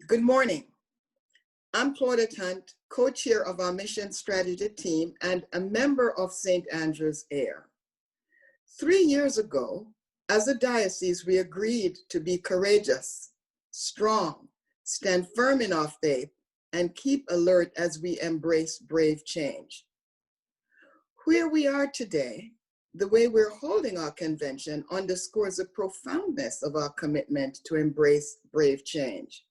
Good morning. I'm Claudette Hunt, co-chair of our mission strategy team and a member of St. Andrew's AIR. 3 years ago, as a diocese, we agreed to be courageous, strong, stand firm in our faith, and keep alert as we embrace brave change. Where we are today, the way we're holding our convention underscores the profoundness of our commitment to embrace brave change.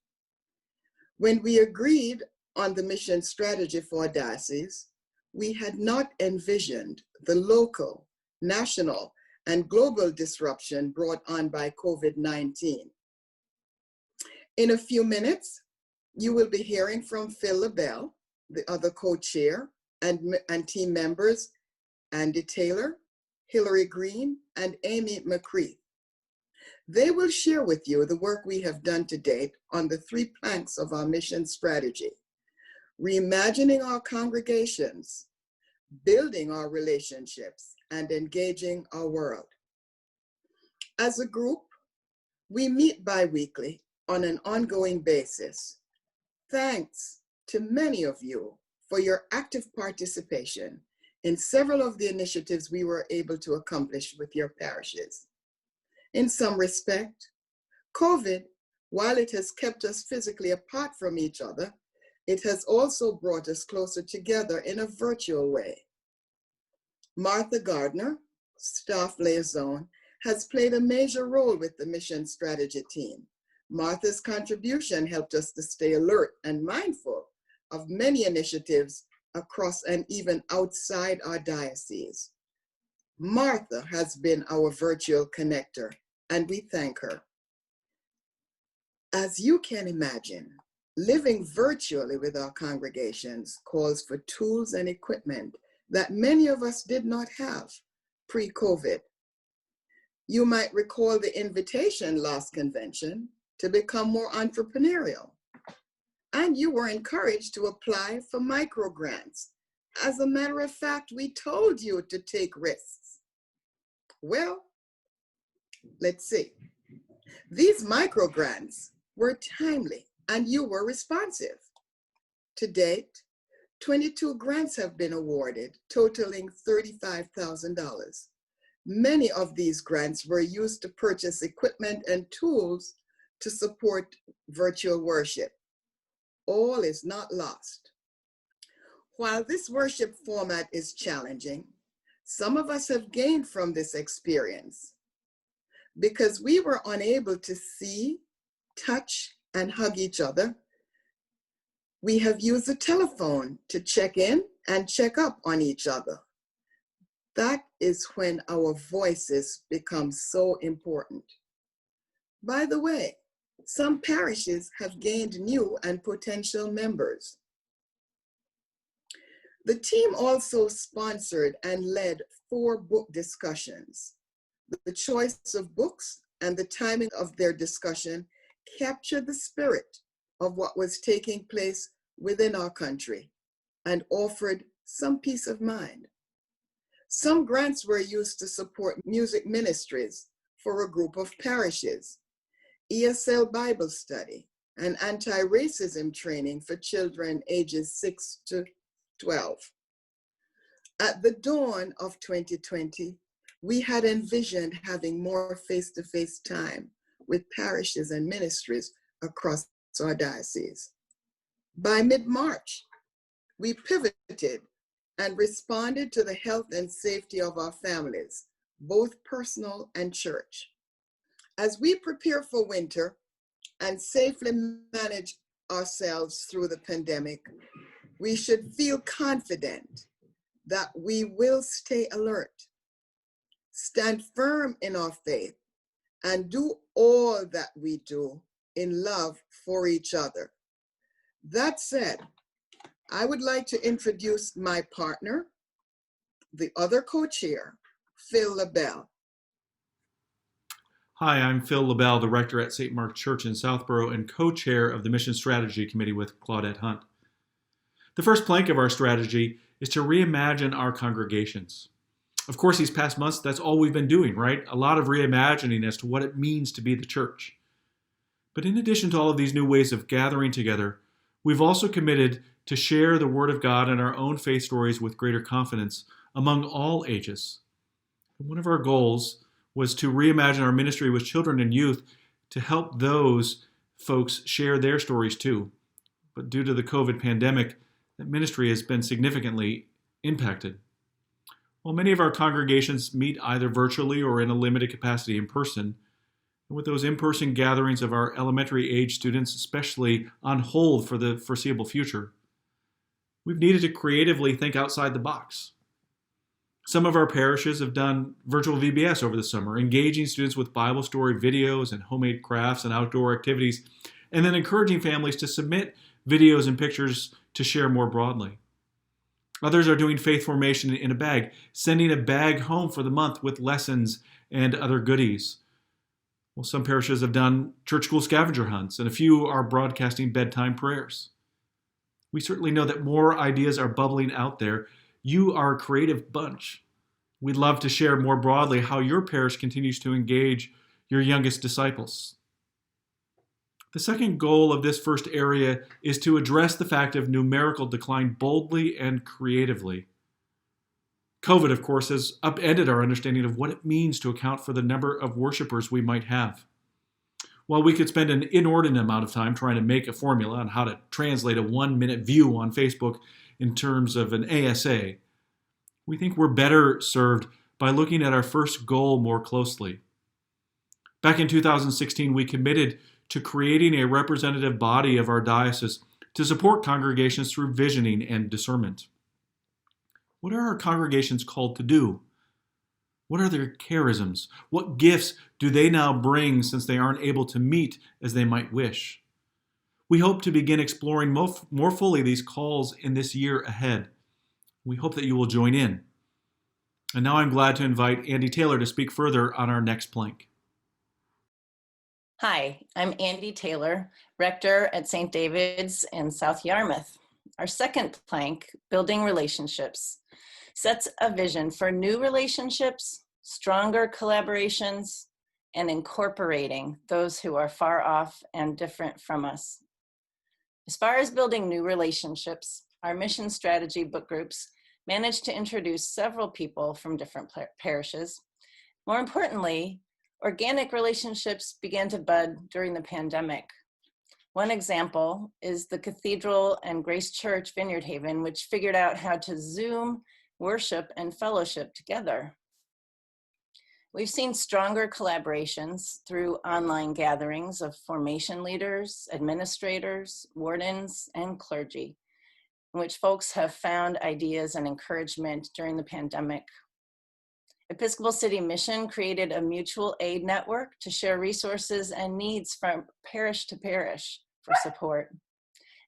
When we agreed on the mission strategy for our diocese, we had not envisioned the local, national, and global disruption brought on by COVID-19. In a few minutes, you will be hearing from Phil LaBelle, the other co-chair, and team members, Andy Taylor, Hilary Greene, and Amy McCreath. They will share with you the work we have done to date on the 3 planks of our mission strategy: reimagining our congregations, building our relationships, and engaging our world. As a group, we meet bi-weekly on an ongoing basis. Thanks to many of you for your active participation in several of the initiatives we were able to accomplish with your parishes. In some respect, COVID, while it has kept us physically apart from each other, it has also brought us closer together in a virtual way. Martha Gardner, staff liaison, has played a major role with the mission strategy team. Martha's contribution helped us to stay alert and mindful of many initiatives across and even outside our diocese. Martha has been our virtual connector, and we thank her. As you can imagine, living virtually with our congregations calls for tools and equipment that many of us did not have pre-COVID. You might recall the invitation last convention to become more entrepreneurial, and you were encouraged to apply for micro grants. As a matter of fact, we told you to take risks. Well, let's see. These micro grants were timely and you were responsive. To date, 22 grants have been awarded, totaling $35,000. Many of these grants were used to purchase equipment and tools to support virtual worship. All is not lost. While this worship format is challenging, some of us have gained from this experience. Because we were unable to see, touch, and hug each other, we have used the telephone to check in and check up on each other. That is when our voices become so important. By the way, some parishes have gained new and potential members. The team also sponsored and led 4 book discussions. The choice of books and the timing of their discussion captured the spirit of what was taking place within our country and offered some peace of mind. Some grants were used to support music ministries for a group of parishes, ESL Bible study, and anti-racism training for children ages 6 to 12. At the dawn of 2020, we had envisioned having more face-to-face time with parishes and ministries across our diocese. By mid-March, we pivoted and responded to the health and safety of our families, both personal and church. As we prepare for winter and safely manage ourselves through the pandemic, we should feel confident that we will stay alert, stand firm in our faith, and do all that we do in love for each other. That said, I would like to introduce my partner, the other co-chair, Phil LaBelle. Hi, I'm Phil LaBelle, the rector at St. Mark Church in Southborough and co-chair of the Mission Strategy Committee with Claudette Hunt. The first plank of our strategy is to reimagine our congregations. Of course, these past months, that's all we've been doing, right? A lot of reimagining as to what it means to be the church. But in addition to all of these new ways of gathering together, we've also committed to share the Word of God and our own faith stories with greater confidence among all ages. And one of our goals was to reimagine our ministry with children and youth to help those folks share their stories too. But due to the COVID pandemic, that ministry has been significantly impacted. While many of our congregations meet either virtually or in a limited capacity in person, and with those in-person gatherings of our elementary age students especially on hold for the foreseeable future, we've needed to creatively think outside the box. Some of our parishes have done virtual VBS over the summer, engaging students with Bible story videos and homemade crafts and outdoor activities, and then encouraging families to submit videos and pictures to share more broadly. Others are doing faith formation in a bag, sending a bag home for the month with lessons and other goodies. Well, some parishes have done church school scavenger hunts, and a few are broadcasting bedtime prayers. We certainly know that more ideas are bubbling out there. You are a creative bunch. We'd love to share more broadly how your parish continues to engage your youngest disciples. The second goal of this first area is to address the fact of numerical decline boldly and creatively. COVID, of course, has upended our understanding of what it means to account for the number of worshipers we might have. While we could spend an inordinate amount of time trying to make a formula on how to translate a 1-minute view on Facebook in terms of an ASA, we think we're better served by looking at our first goal more closely. Back in 2016, we committed to creating a representative body of our diocese to support congregations through visioning and discernment. What are our congregations called to do? What are their charisms? What gifts do they now bring since they aren't able to meet as they might wish? We hope to begin exploring more fully these calls in this year ahead. We hope that you will join in. And now I'm glad to invite Andi Taylor to speak further on our next plank. Hi, I'm Andi Taylor, Rector at St. David's in South Yarmouth. Our second plank, Building Relationships, sets a vision for new relationships, stronger collaborations, and incorporating those who are far off and different from us. As far as building new relationships, our mission strategy book groups managed to introduce several people from different parishes. More importantly, organic relationships began to bud during the pandemic. One example is the Cathedral and Grace Church Vineyard Haven, which figured out how to Zoom worship and fellowship together. We've seen stronger collaborations through online gatherings of formation leaders, administrators, wardens, and clergy, in which folks have found ideas and encouragement during the pandemic. Episcopal City Mission created a mutual aid network to share resources and needs from parish to parish for support.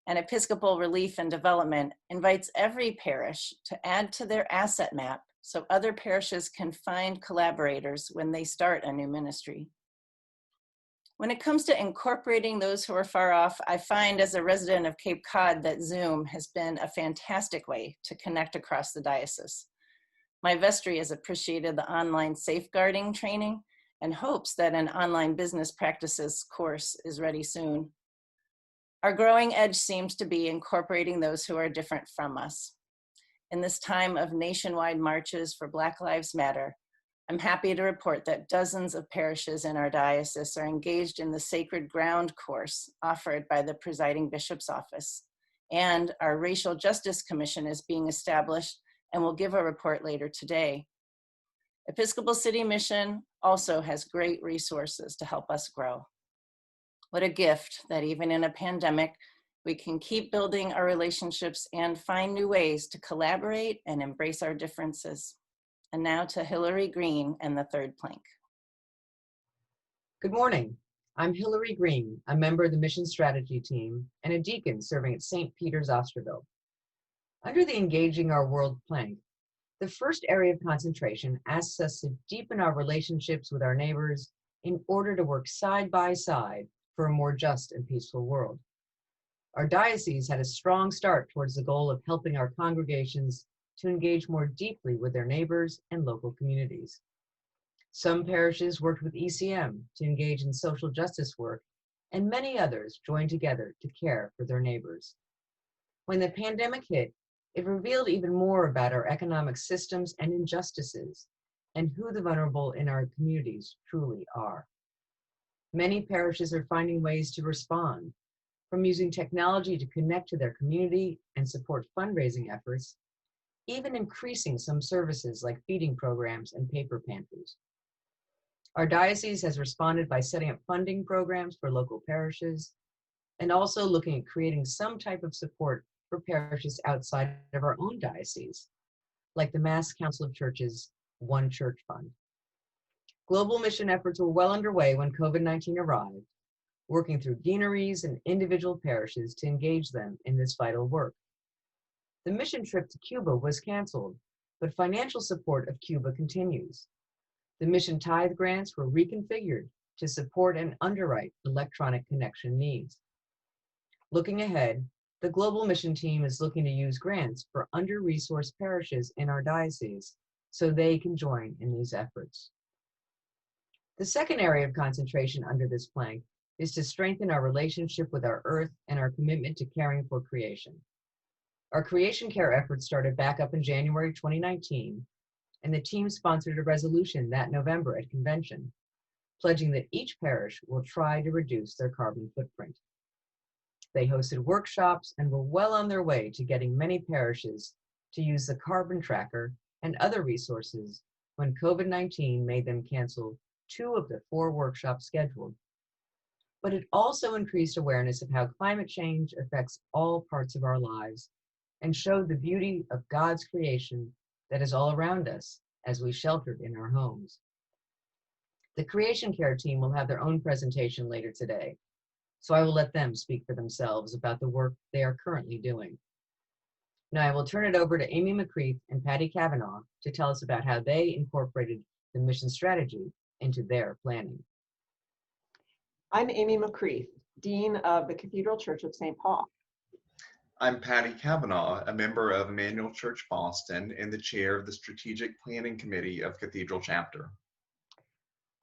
And Episcopal Relief and Development invites every parish to add to their asset map so other parishes can find collaborators when they start a new ministry. When it comes to incorporating those who are far off, I find as a resident of Cape Cod that Zoom has been a fantastic way to connect across the diocese. My vestry has appreciated the online safeguarding training and hopes that an online business practices course is ready soon. Our growing edge seems to be incorporating those who are different from us. In this time of nationwide marches for Black Lives Matter, I'm happy to report that dozens of parishes in our diocese are engaged in the Sacred Ground course offered by the presiding bishop's office. And our Racial Justice Commission is being established and will give a report later today. Episcopal City Mission also has great resources to help us grow. What a gift that even in a pandemic, we can keep building our relationships and find new ways to collaborate and embrace our differences. And now to Hilary Greene and the third plank. Good morning. I'm Hilary Greene, a member of the Mission Strategy Team and a deacon serving at St. Peter's, Osterville. Under the Engaging Our World plank, the first area of concentration asks us to deepen our relationships with our neighbors in order to work side by side for a more just and peaceful world. Our diocese had a strong start towards the goal of helping our congregations to engage more deeply with their neighbors and local communities. Some parishes worked with ECM to engage in social justice work and many others joined together to care for their neighbors. When the pandemic hit, it revealed even more about our economic systems and injustices, and who the vulnerable in our communities truly are. Many parishes are finding ways to respond, from using technology to connect to their community and support fundraising efforts, even increasing some services like feeding programs and paper pantries. Our diocese has responded by setting up funding programs for local parishes and also looking at creating some type of support for parishes outside of our own diocese, like the Mass Council of Churches One Church Fund. Global mission efforts were well underway when COVID-19 arrived, working through deaneries and individual parishes to engage them in this vital work. The mission trip to Cuba was canceled, but financial support of Cuba continues. The mission tithe grants were reconfigured to support and underwrite electronic connection needs. Looking ahead, the Global Mission Team is looking to use grants for under-resourced parishes in our diocese so they can join in these efforts. The second area of concentration under this plank is to strengthen our relationship with our earth and our commitment to caring for creation. Our creation care efforts started back up in January 2019, and the team sponsored a resolution that November at convention, pledging that each parish will try to reduce their carbon footprint. They hosted workshops and were well on their way to getting many parishes to use the carbon tracker and other resources when COVID-19 made them cancel 2 of the 4 workshops scheduled. But it also increased awareness of how climate change affects all parts of our lives and showed the beauty of God's creation that is all around us as we sheltered in our homes. The creation care team will have their own presentation later today, so I will let them speak for themselves about the work they are currently doing. Now I will turn it over to Amy McCreath and Paddy CAVANAUGH to tell us about how they incorporated the mission strategy into their planning. I'm Amy McCreath, Dean of the Cathedral Church of St. Paul. I'm Paddy CAVANAUGH, a member of Emmanuel Church Boston and the chair of the Strategic Planning Committee of Cathedral Chapter.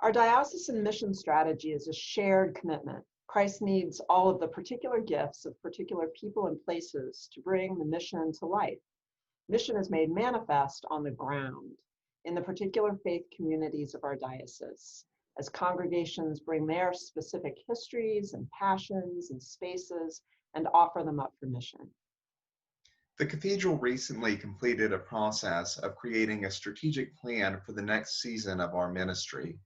Our diocesan mission strategy is a shared commitment. Christ needs all of the particular gifts of particular people and places to bring the mission to life. Mission is made manifest on the ground in the particular faith communities of our diocese, as congregations bring their specific histories and passions and spaces and offer them up for mission. The Cathedral recently completed a process of creating a strategic plan for the next season of our ministry.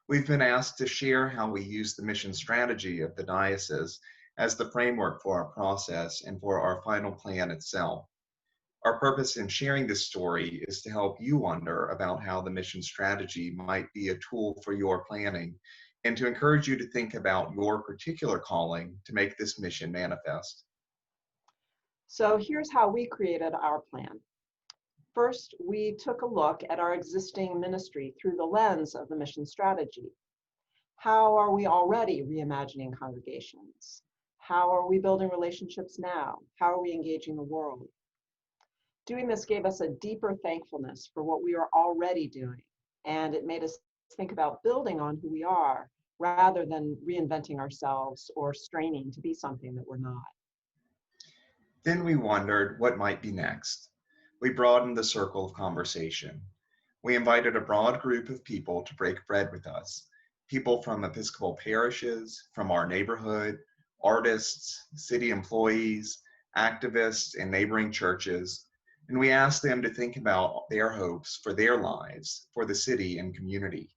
We've been asked to share how we use the mission strategy of the diocese as the framework for our process and for our final plan itself. Our purpose in sharing this story is to help you wonder about how the mission strategy might be a tool for your planning and to encourage you to think about your particular calling to make this mission manifest. So here's how we created our plan. First, we took a look at our existing ministry through the lens of the mission strategy. How are we already reimagining congregations? How are we building relationships now? How are we engaging the world? Doing this gave us a deeper thankfulness for what we are already doing, and it made us think about building on who we are rather than reinventing ourselves or straining to be something that we're not. Then we wondered what might be next. We broadened the circle of conversation. We invited a broad group of people to break bread with us, people from Episcopal parishes, from our neighborhood, artists, city employees, activists, and neighboring churches, and we asked them to think about their hopes for their lives, for the city and community.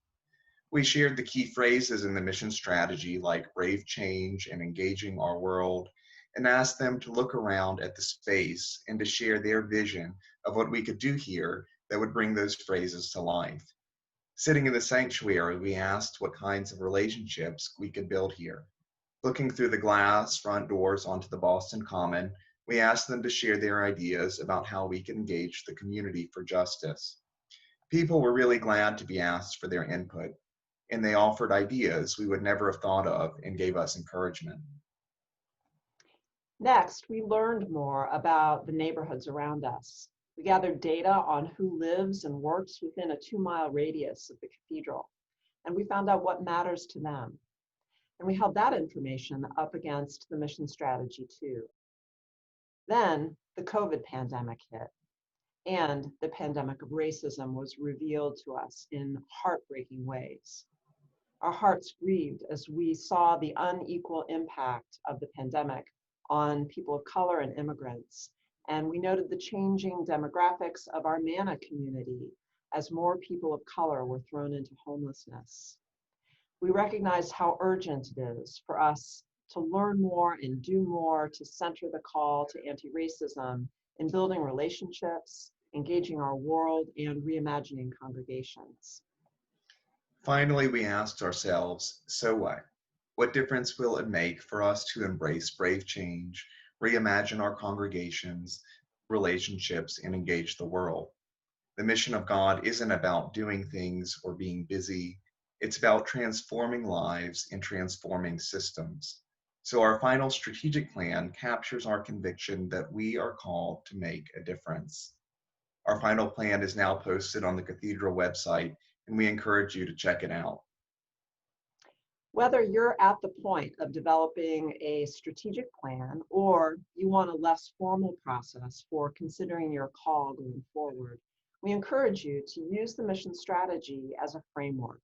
We shared the key phrases in the mission strategy like brave change and engaging our world, and asked them to look around at the space and to share their vision of what we could do here that would bring those phrases to life. Sitting in the sanctuary, we asked what kinds of relationships we could build here. Looking through the glass front doors onto the Boston Common, we asked them to share their ideas about how we can engage the community for justice. People were really glad to be asked for their input, and they offered ideas we would never have thought of and gave us encouragement. Next, we learned more about the neighborhoods around us. We gathered data on who lives and works within a 2-mile radius of the cathedral, and we found out what matters to them. And we held that information up against the mission strategy too. Then the COVID pandemic hit, and the pandemic of racism was revealed to us in heartbreaking ways. Our hearts grieved as we saw the unequal impact of the pandemic on people of color and immigrants. And we noted the changing demographics of our MANA community as more people of color were thrown into homelessness. We recognized how urgent it is for us to learn more and do more to center the call to anti-racism in building relationships, engaging our world, and reimagining congregations. Finally, we asked ourselves, so what? What difference will it make for us to embrace brave change, reimagine our congregations, relationships, and engage the world? The mission of God isn't about doing things or being busy. It's about transforming lives and transforming systems. So our final strategic plan captures our conviction that we are called to make a difference. Our final plan is now posted on the Cathedral website, and we encourage you to check it out. Whether you're at the point of developing a strategic plan or you want a less formal process for considering your call going forward, we encourage you to use the mission strategy as a framework.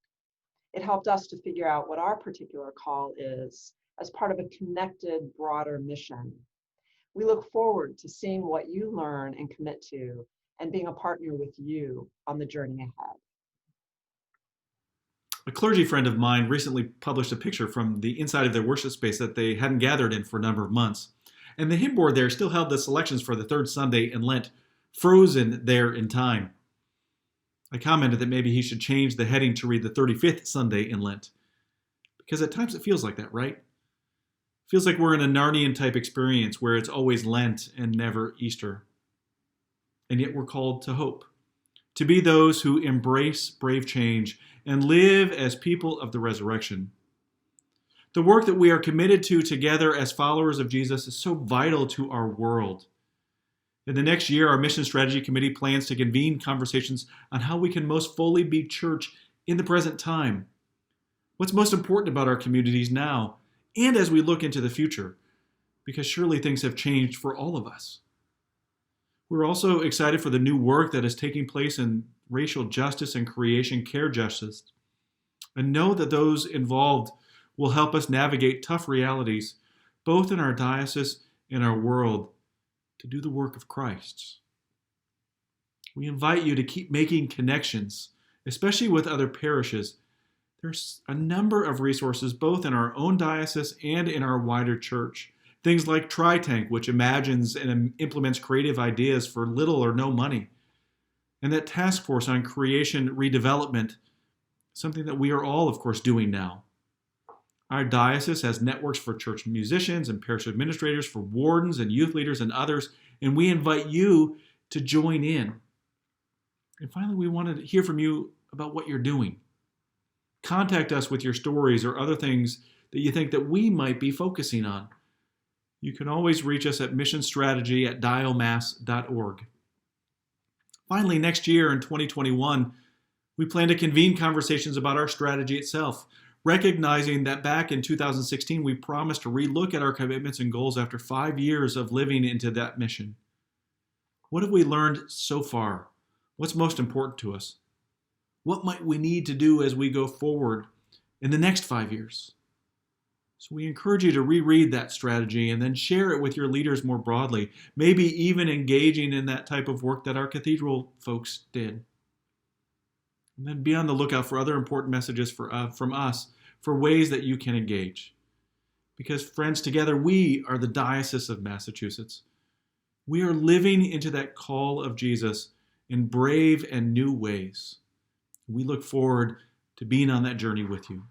It helped us to figure out what our particular call is as part of a connected, broader mission. We look forward to seeing what you learn and commit to and being a partner with you on the journey ahead. A clergy friend of mine recently published a picture from the inside of their worship space that they hadn't gathered in for a number of months. And the hymn board there still held the selections for the third Sunday in Lent, frozen there in time. I commented that maybe he should change the heading to read the 35th Sunday in Lent. Because at times it feels like that, right? It feels like we're in a Narnian type experience where it's always Lent and never Easter. And yet we're called to hope, to be those who embrace brave change and live as people of the resurrection. The work that we are committed to together as followers of Jesus is so vital to our world. In the next year, our Mission Strategy Committee plans to convene conversations on how we can most fully be church in the present time. What's most important about our communities now, and as we look into the future, because surely things have changed for all of us. We're also excited for the new work that is taking place in racial justice and creation care justice, and know that those involved will help us navigate tough realities, both in our diocese and our world, to do the work of Christ. We invite you to keep making connections, especially with other parishes. There's a number of resources, both in our own diocese and in our wider church. Things like TriTank, which imagines and implements creative ideas for little or no money. And that task force on creation redevelopment, something that we are all, of course, doing now. Our diocese has networks for church musicians and parish administrators, for wardens and youth leaders and others, and we invite you to join in. And finally, we want to hear from you about what you're doing. Contact us with your stories or other things that you think that we might be focusing on. You can always reach us at missionstrategy@diomass.org. Finally, next year in 2021, we plan to convene conversations about our strategy itself, recognizing that back in 2016, we promised to relook at our commitments and goals after 5 years of living into that mission. What have we learned so far? What's most important to us? What might we need to do as we go forward in the next 5 years? So we encourage you to reread that strategy and then share it with your leaders more broadly, maybe even engaging in that type of work that our cathedral folks did. And then be on the lookout for other important messages from us for ways that you can engage. Because friends, together we are the Diocese of Massachusetts. We are living into that call of Jesus in brave and new ways. We look forward to being on that journey with you.